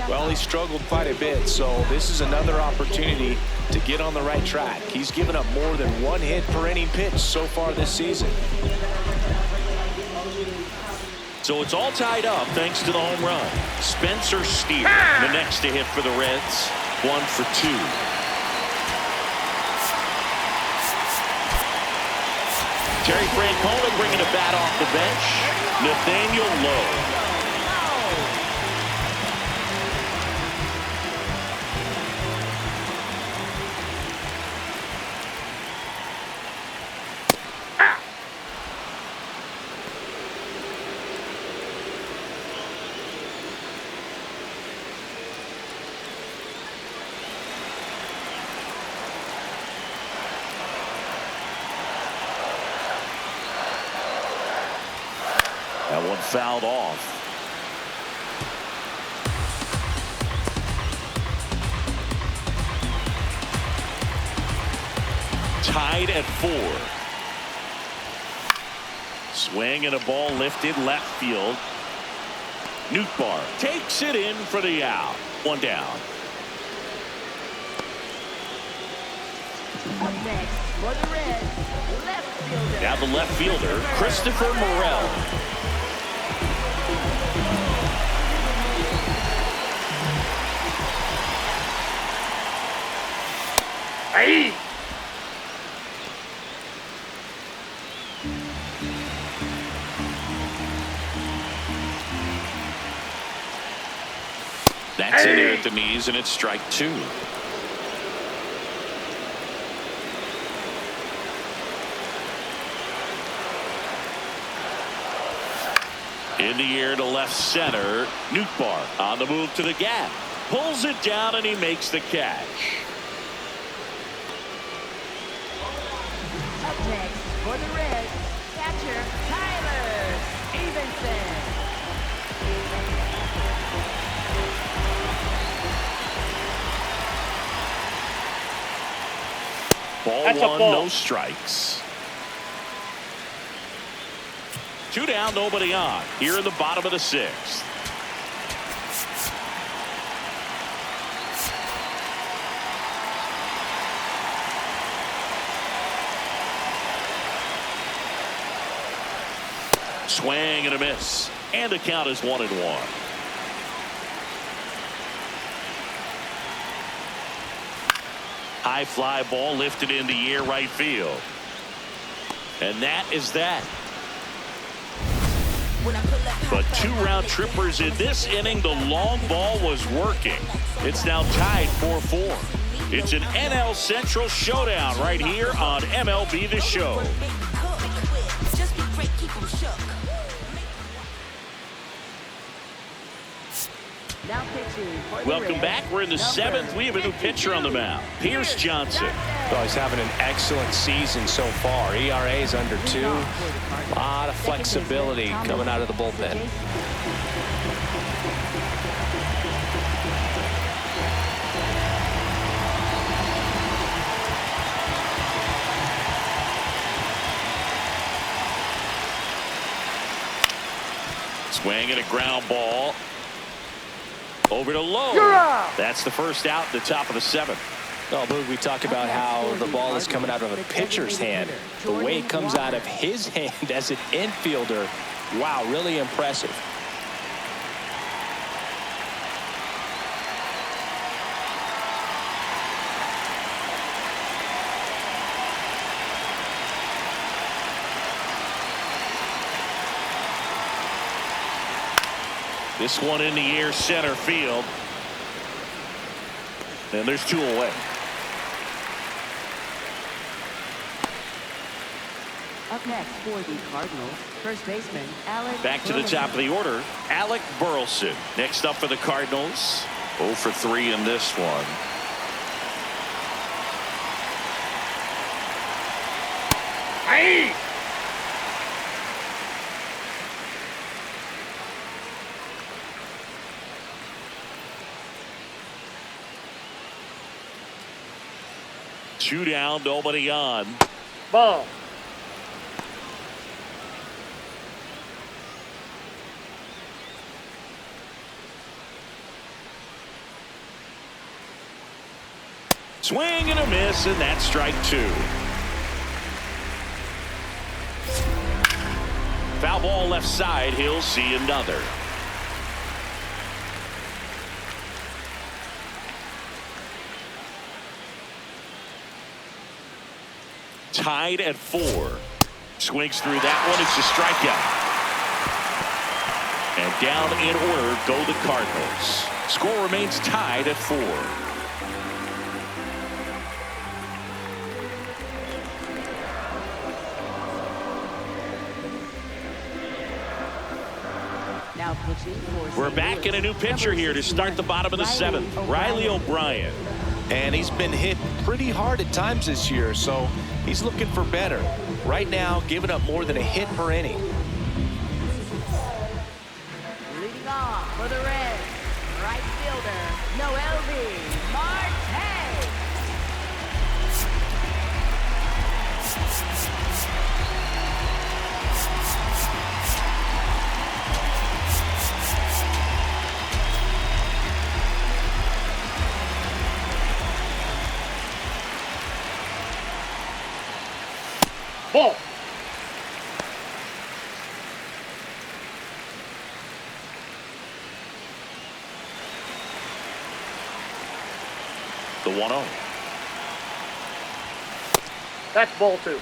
Well, he struggled quite a bit, so this is another opportunity to get on the right track. He's given up more than one hit per inning pitch so far this season. So it's all tied up thanks to the home run. Spencer Steer, the next to hit for the Reds. 1 for 2. Terry Francona bringing a bat off the bench. Nathaniel Lowe. That one fouled off. Tied at 4. Swing and a ball lifted left field. Nootbar takes it in for the out. 1 down. Up next for the Reds, left fielder. Now the left fielder, Christopher Morel. Hey! That's in there at the knees, and it's strike 2. In the air to left center. Nootbar on the move to the gap. Pulls it down, and he makes the catch. Up next for the Reds, catcher Tyler Stephenson. Ball That's a 1, ball. no strikes. 2 down, nobody on. Here in the bottom of the 6th. Swing and a miss, and the count is 1-1. High fly ball lifted in the air right field, and that is that. But 2 round trippers in this inning. The long ball was working. It's now tied 4-4. It's an NL Central showdown right here on MLB The Show. Now pitching for the Welcome Reds, back. We're in the number 7th. We have a new pitcher on the mound, Pierce Johnson. Oh, he's having an excellent season so far. ERA is under 2. A lot of flexibility coming out of the bullpen. Swing and a ground ball. Over to Lowe. That's the first out at the top of the 7th. Oh, Boog, we talk about how the ball is coming out of a pitcher's hand. The way it comes out of his hand as an infielder, wow, really impressive. This one in the air, center field. And there's 2 away. Up next for the Cardinals, first baseman Alec Back to the Burleson. top of the order, Alec Burleson. Next up for the Cardinals. 0 for 3 in this one. Hey! Two down, nobody on. Ball. Swing and a miss, and that's strike 2. Foul ball left side. He'll see another. Tied at 4. Swings through that one. It's a strikeout. And down in order go the Cardinals. Score remains tied at 4. Now pitching for We're St. back Louis, in a new pitcher here to start the bottom of the 7th. Riley O'Brien. And he's been hit pretty hard at times this year, so he's looking for better. Right now, giving up more than a hit per inning. Leading off for the Reds, right fielder Noelvi Marte. Ball. The 1-0. That's ball 2.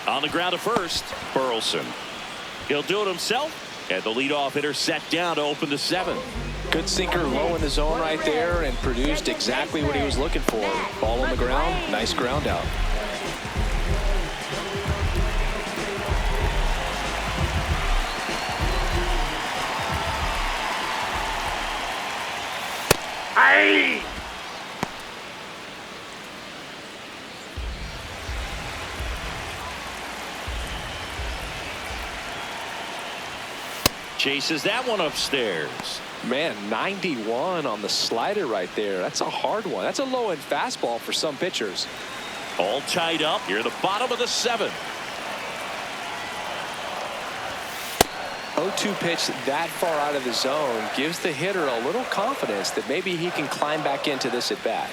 On the ground to first, Burleson. He'll do it himself, and the leadoff hitter set down to open the 7th. Good sinker low in the zone right there and produced exactly what he was looking for. Ball on the ground, nice ground out. Hey! Chases that one upstairs. Man, 91 on the slider right there. That's a hard one. That's a low-end fastball for some pitchers. All tied up here at the bottom of the 7th. 0-2 pitch that far out of the zone gives the hitter a little confidence that maybe he can climb back into this at bat.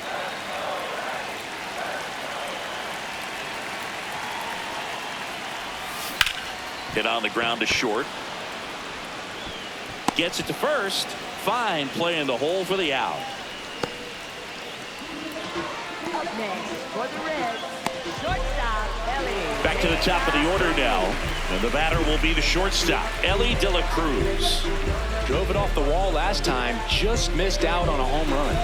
Hit on the ground to short. Gets it to first. Fine play in the hole for the out. Up next for the Reds, shortstop Elly. Back to the top of the order now. And the batter will be the shortstop, Elly De La Cruz. Drove it off the wall last time, just missed out on a home run.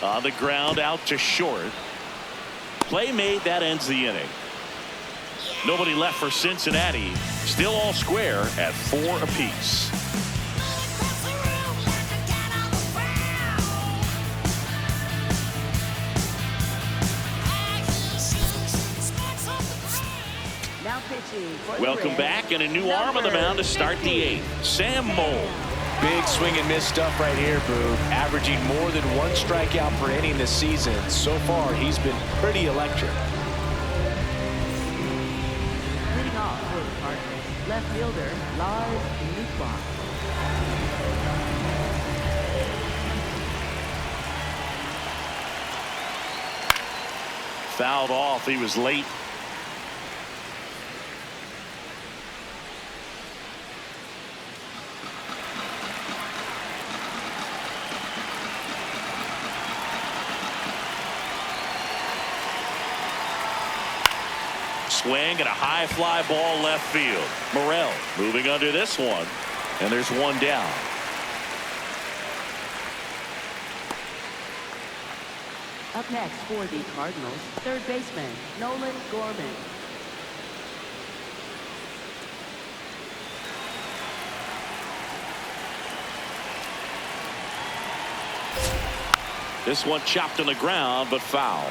On the ground out to short. Play made, that ends the inning. Nobody left for Cincinnati. Still all square at 4 apiece. Now pitching for the Welcome Reds, back, and a new arm on the mound to start the 8th. Sam Moll. Big swing and miss stuff right here, Boog. Averaging more than 1 strikeout per inning this season. So far, he's been pretty electric. leading off for the Cardinals, left fielder Lars Nootbar. Fouled off. He was late. Swing and a high fly ball left field. Morel moving under this one, and there's one down. Up next for the Cardinals, third baseman Nolan Gorman. This one chopped on the ground, but foul.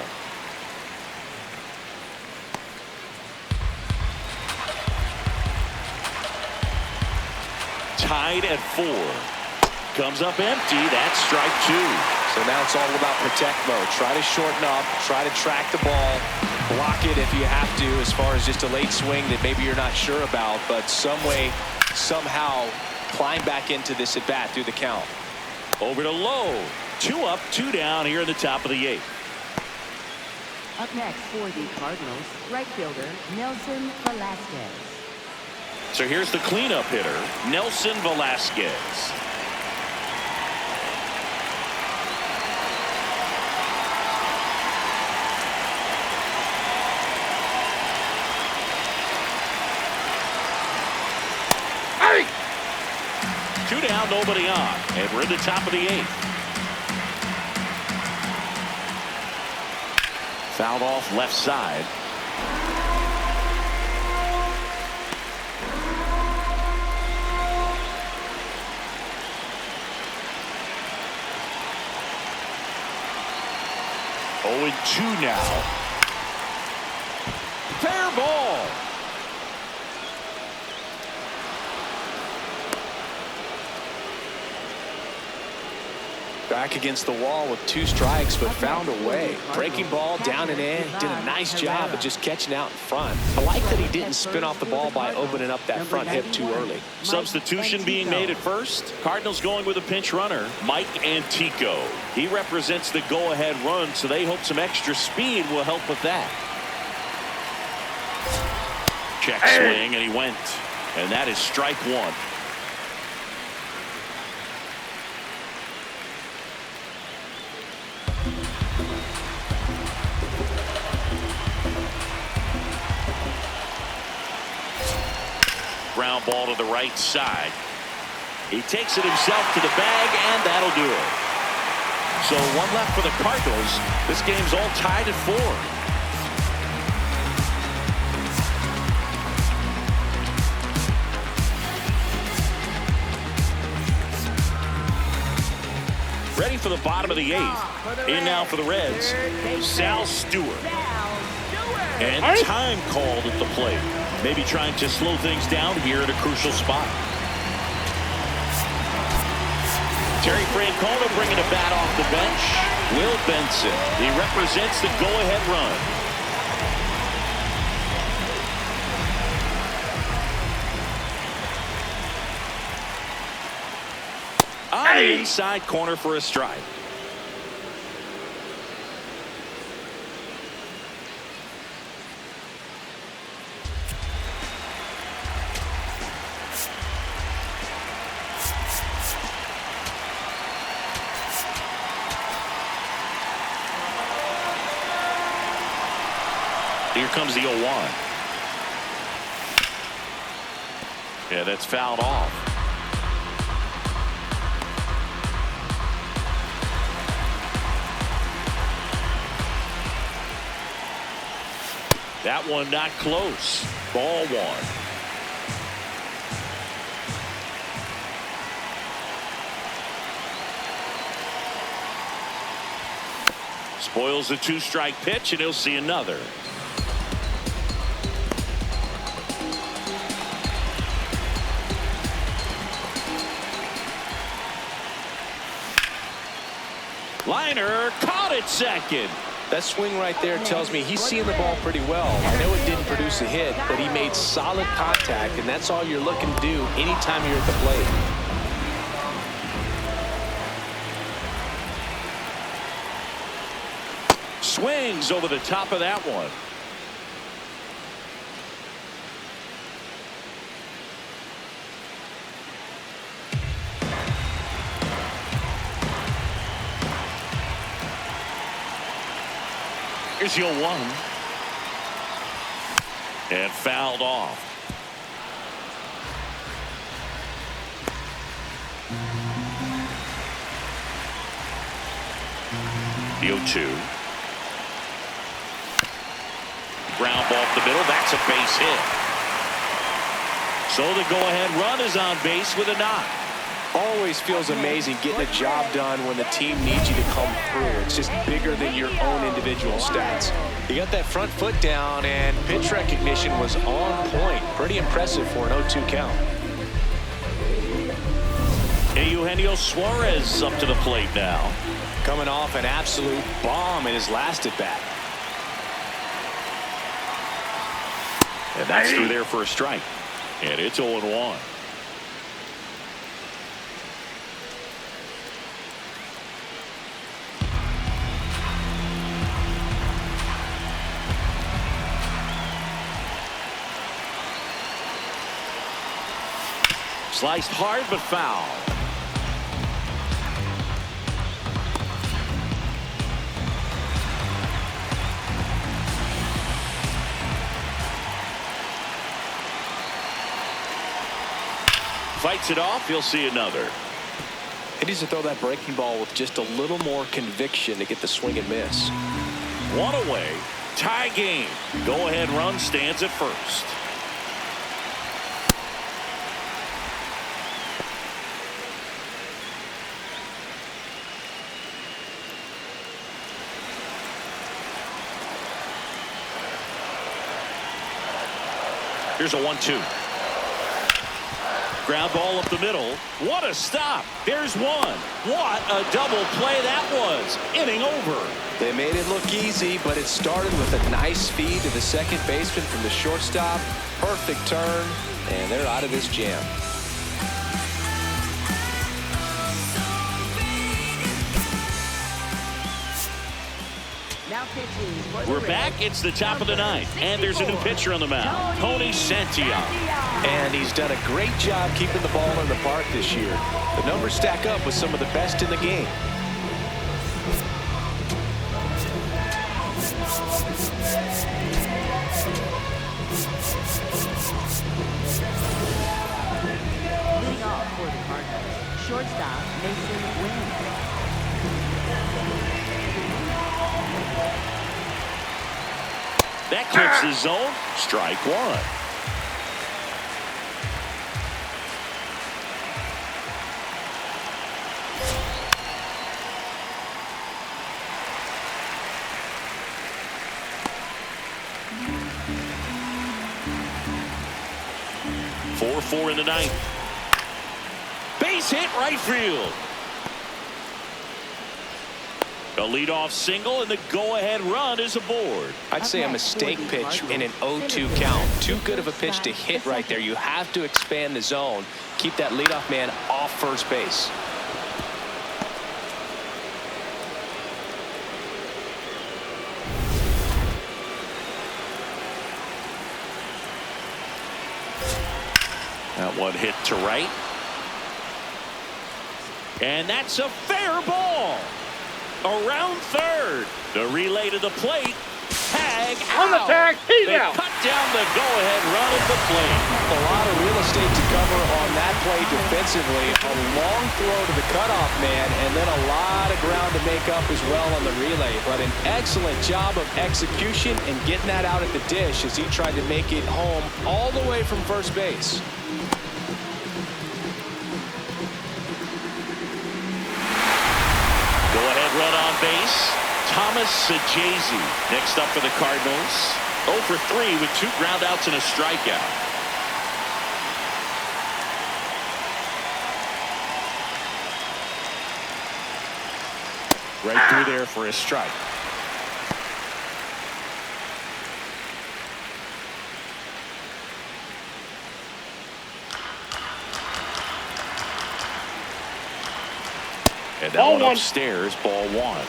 Tied at 4. Comes up empty. That's strike 2. So now it's all about protect mode. Try to shorten up, try to track the ball, block it if you have to, as far as just a late swing that maybe you're not sure about, but some way, somehow climb back into this at bat through the count. Over to Lowe. 2 up, 2 down here in the top of the 8th. Up next for the Cardinals, right fielder Nelson Velasquez. So here's the cleanup hitter, Nelson Velasquez. Hey! 2 down, nobody on, and we're in the top of the 8th. Fouled off left side. Oh, and 2 now. Fair ball. Back against the wall with 2 strikes, but found a way. Breaking ball down and in. Did a nice job of just catching out in front. I like that he didn't spin off the ball by opening up that front hip too early. Substitution being made at first. Cardinals going with a pinch runner, Mike Antico. He represents the go-ahead run, so they hope some extra speed will help with that. Check swing, and he went. And that is strike 1. Ground ball to the right side. He takes it himself to the bag, and that'll do it. So 1 left for the Cardinals. This game's all tied at 4. Ready for the bottom of the 8th. In now for the Reds, Sal Stewart. And time called at the plate. Maybe trying to slow things down here at a crucial spot. Terry Francona bringing a bat off the bench. Will Benson. He represents the go-ahead run. On the inside corner for a strike. Here comes the 0-1. Yeah, that's fouled off. That one not close. Ball one. Spoils the two-strike pitch, and he'll see another. Liner caught it second. That swing right there tells me he's seeing the ball pretty well. I know it didn't produce a hit, but he made solid contact, and that's all you're looking to do anytime you're at the plate. Swings over the top of that one. Here's your one. And fouled off. The 0-2. Ground ball up the middle. That's a base hit. So the go-ahead run is on base with a knock. Always feels amazing getting a job done when the team needs you to come through. It's just bigger than your own individual stats. He got that front foot down, and pitch recognition was on point. Pretty impressive for an 0-2 count. And Eugenio Suarez up to the plate now. Coming off an absolute bomb in his last at-bat. And that's through there for a strike. And it's 0-1. Sliced hard but foul. Fights it off. He'll see another. He needs to throw that breaking ball with just a little more conviction to get the swing and miss. One away. Tie game. Go ahead run stands at first. Here's a 1-2. Ground ball up the middle. What a stop. There's one. What a double play that was. Inning over. They made it look easy, but it started with a nice feed to the second baseman from the shortstop. Perfect turn, and they're out of this jam. We're back. It's the top of the ninth, and there's a new pitcher on the mound, Tony Santiago. And he's done a great job keeping the ball in the park this year. The numbers stack up with some of the best in the game. Leading off for the Cardinals, shortstop Masyn Winn. That clips the zone. Strike one. Four in the ninth. Base hit right field. A leadoff single, and the go-ahead run is aboard. I'd say a mistake pitch in an 0-2 count. Too good of a pitch to hit right there. You have to expand the zone. Keep that leadoff man off first base. That one hit to right. And that's a fair ball. Around third. The relay to the plate. tag. On the out. tag, he's They out. cut down the go-ahead run at the plate. A lot of real estate to cover on that play defensively. A long throw to the cutoff man, and then a lot of ground to make up as well on the relay. But an excellent job of execution and getting that out at the dish as he tried to make it home all the way from first base. Go-ahead run on base. Thomas Saggese next up for the Cardinals. 0 for 3 with 2 groundouts and a strikeout. Right through there for a strike. And that one upstairs, ball 1.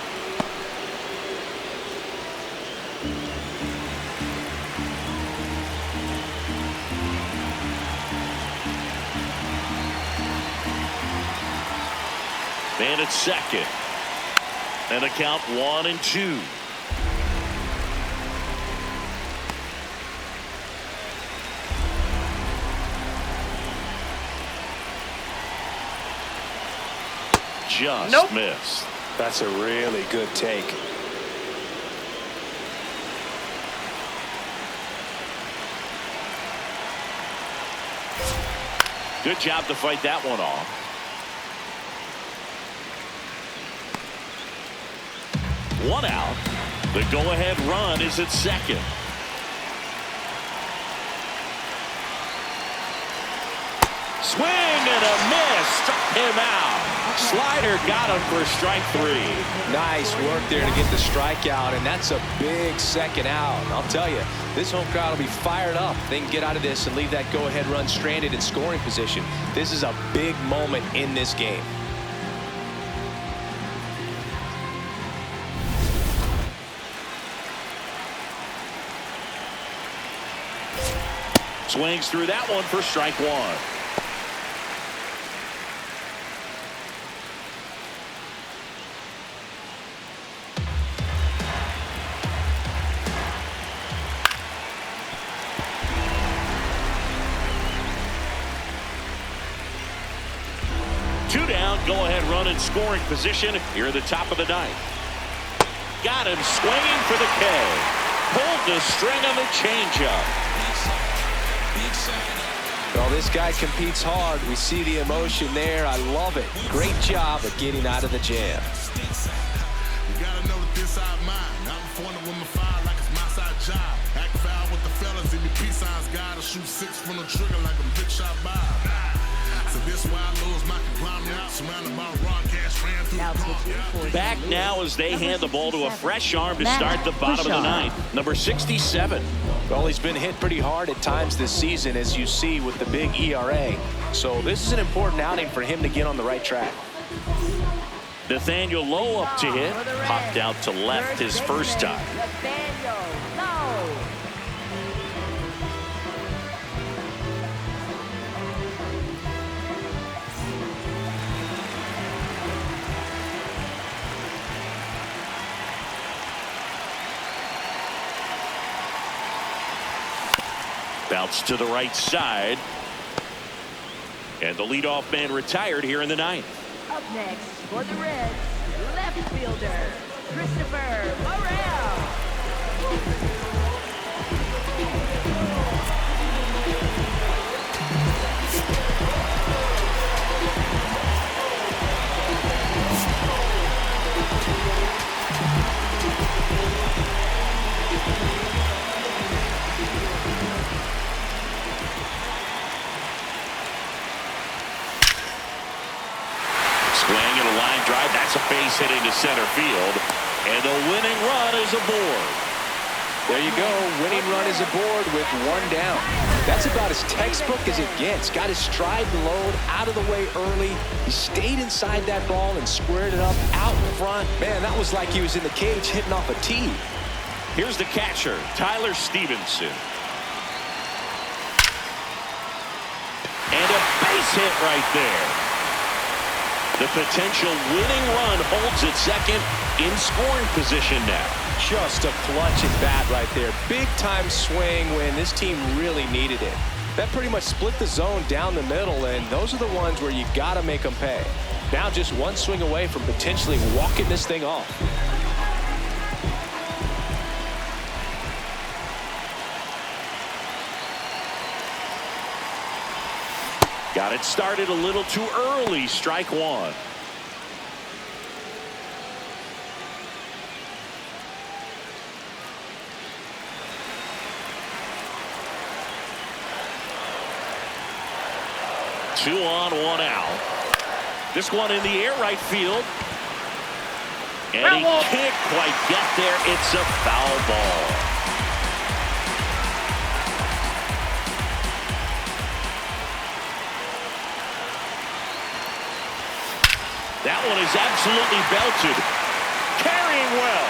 Man at second. And a count 1-2. Just missed. That's a really good take. Good job to fight that one off. One out. The go-ahead run is at second. Swing and a miss. Struck him out. Slider got him for strike 3. Nice work there to get the strikeout, and that's a big second out. And I'll tell you, this home crowd will be fired up. They can get out of this and leave that go-ahead run stranded in scoring position. This is a big moment in this game. Swings through that one for strike 1. Two down, go-ahead run in scoring position here at the top of the 9th. Got him swinging for the K. Pulled the string on the changeup. Well, this guy competes hard. We see the emotion there. I love it. Great job of getting out of the jam. You gotta know that this side mine. I'm performing with my fire like it's my side job. Act foul with the fellas. If your peace signs gotta shoot 6 from the trigger like a big shot by. So this why I lose my conglomerate. Surrounded by broadcast ran through the car. Back now as they hand the ball to a fresh arm to start the bottom of the 9th. Number 67. Well, he's been hit pretty hard at times this season, as you see with the big ERA. So this is an important outing for him to get on the right track. Nathaniel Lowe up to hit. Popped out to left his first time. Bounce to the right side. And the leadoff man retired here in the 9th. Up next for the Reds, left fielder, Christopher Morel. Swing and a line drive. That's a base hit into center field. And the winning run is aboard. There you go. Winning run is aboard with 1 down. That's about as textbook as it gets. Got his stride and load out of the way early. He stayed inside that ball and squared it up out in front. Man, that was like he was in the cage hitting off a tee. Here's the catcher, Tyler Stephenson. And a base hit right there. The potential winning run holds at second in scoring position now. Just a clutch at bat right there. Big time swing when this team really needed it. That pretty much split the zone down the middle, and those are the ones where you got to make them pay. Now just one swing away from potentially walking this thing off. Got it started a little too early. Strike one. Two on, one out. This one in the air right field. And he can't quite get there. It's a foul ball. That one is absolutely belted. Carrying well.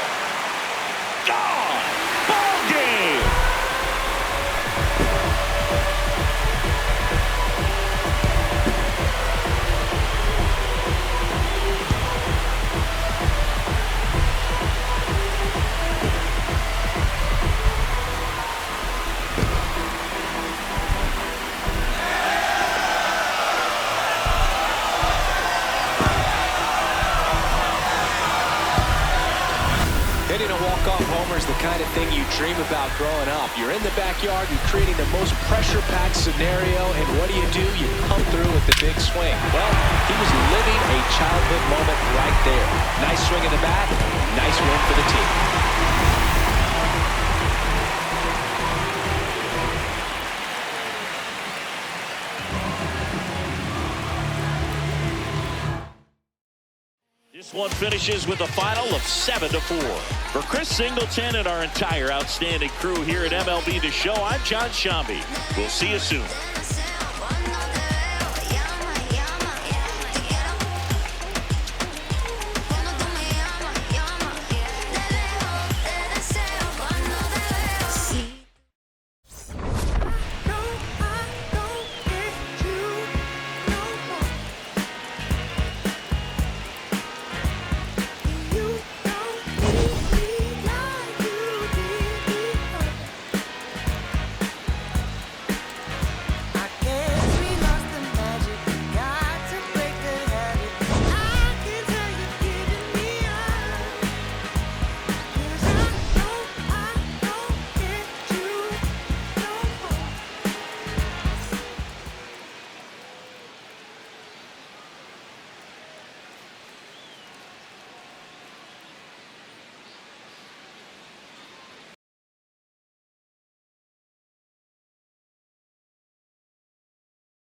Gone. Ball game. Hitting a walk-off homer is the kind of thing you dream about growing up. You're in the backyard, you're creating the most pressure-packed scenario, and what do? You come through with the big swing. Well, he was living a childhood moment right there. Nice swing of the bat, nice win for the team. This one finishes with a final of 7-4. For Chris Singleton and our entire outstanding crew here at MLB The Show, I'm John Shambi. We'll see you soon.